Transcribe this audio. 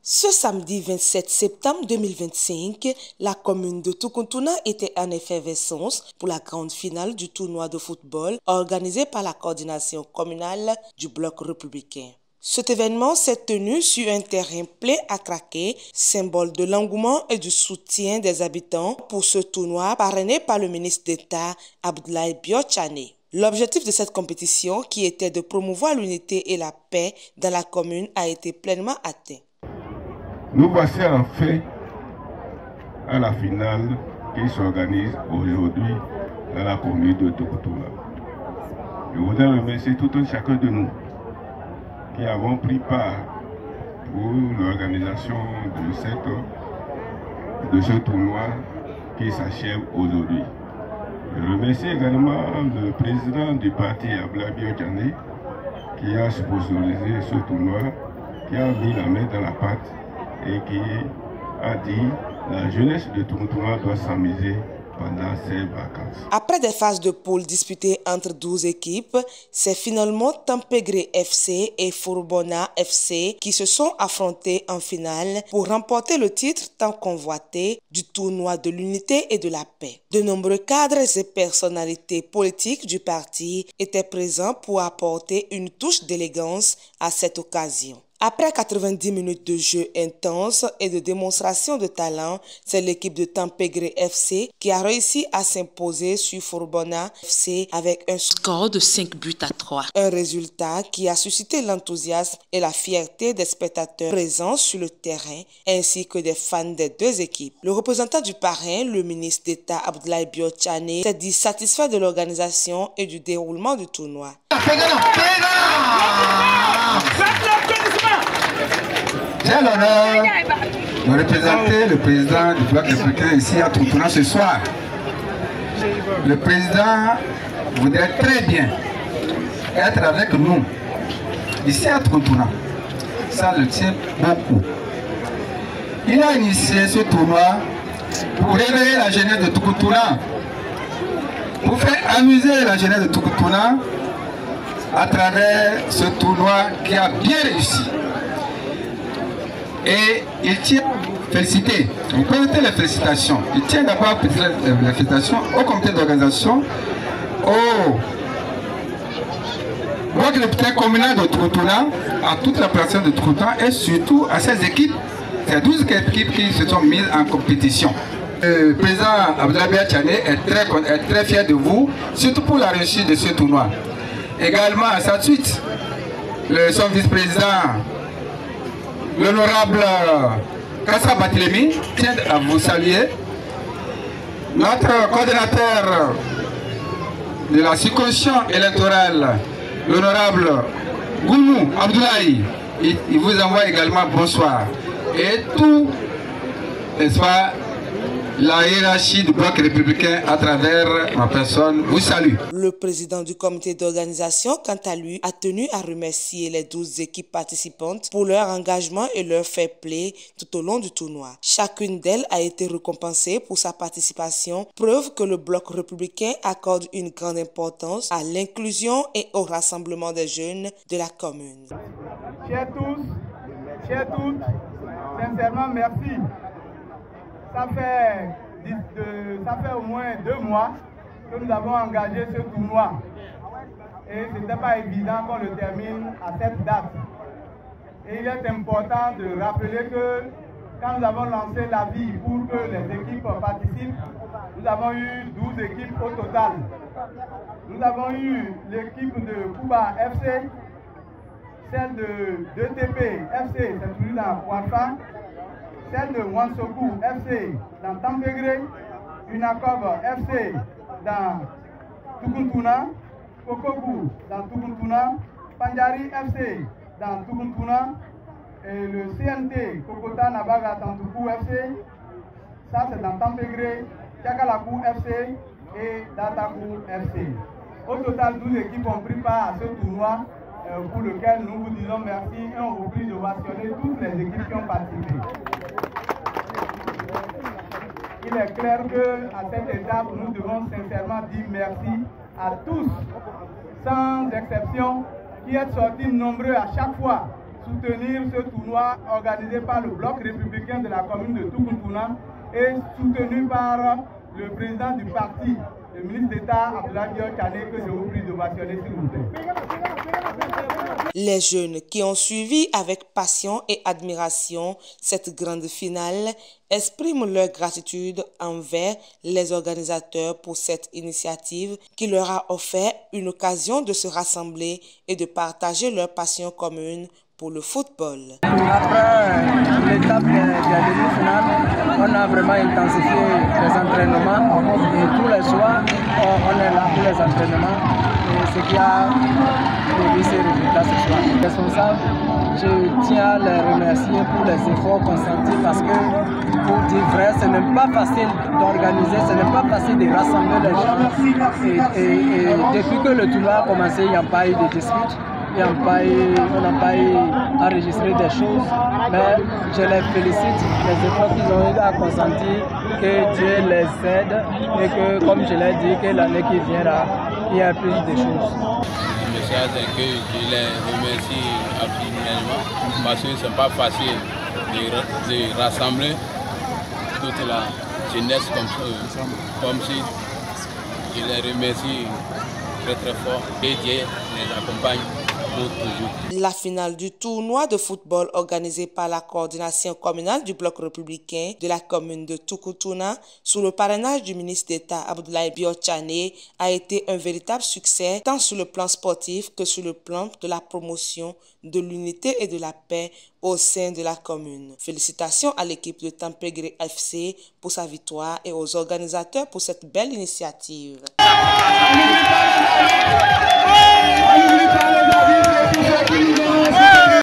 Ce samedi 27 septembre 2025, la commune de Tukuntuna était en effervescence pour la grande finale du tournoi de football organisé par la coordination communale du bloc républicain. Cet événement s'est tenu sur un terrain plein à craquer, symbole de l'engouement et du soutien des habitants pour ce tournoi parrainé par le ministre d'État Abdoulaye Biotchane. L'objectif de cette compétition, qui était de promouvoir l'unité et la paix dans la commune, a été pleinement atteint. Nous voici enfin à la finale qui s'organise aujourd'hui dans la commune de Tukuntuna. Je voudrais remercier tout un chacun de nous qui avons pris part pour l'organisation de ce tournoi qui s'achève aujourd'hui. Je remercie également le président du parti Abdoulaye Biotchane qui a sponsorisé ce tournoi, qui a mis la main dans la pâte et qui a dit la jeunesse de Tukuntuna doit s'amuser pendant ces vacances. Après des phases de poule disputées entre 12 équipes, c'est finalement Tampégré FC et Fourbona FC qui se sont affrontés en finale pour remporter le titre tant convoité du tournoi de l'unité et de la paix. De nombreux cadres et personnalités politiques du parti étaient présents pour apporter une touche d'élégance à cette occasion. Après 90 minutes de jeu intense et de démonstration de talent, c'est l'équipe de Tampégré FC qui a réussi à s'imposer sur Fourbona FC avec un score de 5-3. Un résultat qui a suscité l'enthousiasme et la fierté des spectateurs présents sur le terrain ainsi que des fans des deux équipes. Le représentant du parrain, le ministre d'État Abdoulaye Biotchane, s'est dit satisfait de l'organisation et du déroulement du tournoi. J'ai l'honneur de représenter le président du bloc républicain ici à Tukuntuna ce soir. Le président voudrait très bien être avec nous ici à Tukuntuna. Ça le tient beaucoup. Il a initié ce tournoi pour réveiller la jeunesse de Tukuntuna, pour faire amuser la jeunesse de Tukuntuna à travers ce tournoi qui a bien réussi. Et il tient à féliciter, vous connaissez les félicitations, il tient d'abord à les félicitations au comité d'organisation, au bloc républicain communal de Tukuntuna, à toute la personne de Tukuntuna et surtout à ces équipes, ces 12 équipes qui se sont mises en compétition. Le président Abdoulaye Biotchane est très fier de vous, surtout pour la réussite de ce tournoi. Également à sa suite, son vice-président, l'honorable Kassa Batlemi, tient à vous saluer. Notre coordinateur de la circonscription électorale, l'honorable Goumou Abdoulaye, il vous envoie également bonsoir. Et tout, n'est-ce pas, la hiérarchie du bloc républicain à travers ma personne vous salue. Le président du comité d'organisation, quant à lui, a tenu à remercier les 12 équipes participantes pour leur engagement et leur fair play tout au long du tournoi. Chacune d'elles a été récompensée pour sa participation, preuve que le bloc républicain accorde une grande importance à l'inclusion et au rassemblement des jeunes de la commune. Chers tous, chers toutes, sincèrement merci. Ça fait au moins 2 mois que nous avons engagé ce tournoi. Et ce n'était pas évident qu'on le termine à cette date. Et il est important de rappeler que quand nous avons lancé l'avis pour que les équipes participent, nous avons eu 12 équipes au total. Nous avons eu l'équipe de Kuba FC, celle de 2TP FC, c'est celui dans Ouafa, celle de Wansoku FC dans Tampégré, Unakob FC dans Tukuntuna, Kokobu dans Tukuntuna, Panjari FC dans Tukuntuna et le CNT Kokota Nabaga Tantuku FC, ça c'est dans Tampégré, Tchakalakou FC et Datakou FC. Au total, 12 équipes ont pris part à ce tournoi pour lequel nous vous disons merci et on vous prie de mentionner toutes les équipes qui ont participé. Il est clair qu'à cette étape, nous devons sincèrement dire merci à tous, sans exception, qui êtes sortis nombreux à chaque fois soutenir ce tournoi organisé par le bloc républicain de la commune de Tukuntuna et soutenu par le président du parti, le ministre d'État Abdoulaye Diop-Tchané, que je vous prie d'ovationner s'il vous plaît. Les jeunes qui ont suivi avec passion et admiration cette grande finale expriment leur gratitude envers les organisateurs pour cette initiative qui leur a offert une occasion de se rassembler et de partager leur passion commune pour le football. Après l'étape des demi-finales, on a vraiment intensifié les entraînements et tous les soirs, on est là pour les entraînements. Et ce qui a produit ces résultats ce soir. Les responsables, je tiens à les remercier pour les efforts consentis parce que, pour dire vrai, ce n'est pas facile d'organiser, ce n'est pas facile de rassembler les gens. Et depuis que le tournoi a commencé, il n'y a pas eu de dispute. On n'a pas enregistré des choses, mais je les félicite, les efforts qu'ils ont eu à consentir, que Dieu les aide et que, comme je l'ai dit, que l'année qui viendra, il y a plus de choses. Le message est que je les remercie absolument parce que ce n'est pas facile de rassembler toute la jeunesse comme si je les remercie très très fort et Dieu les accompagne. La finale du tournoi de football organisé par la coordination communale du bloc républicain de la commune de Tukuntuna sous le parrainage du ministre d'État Abdoulaye Diop-Tchané a été un véritable succès tant sur le plan sportif que sur le plan de la promotion de l'unité et de la paix au sein de la commune. Félicitations à l'équipe de Tampegre FC pour sa victoire et aux organisateurs pour cette belle initiative. Thank you.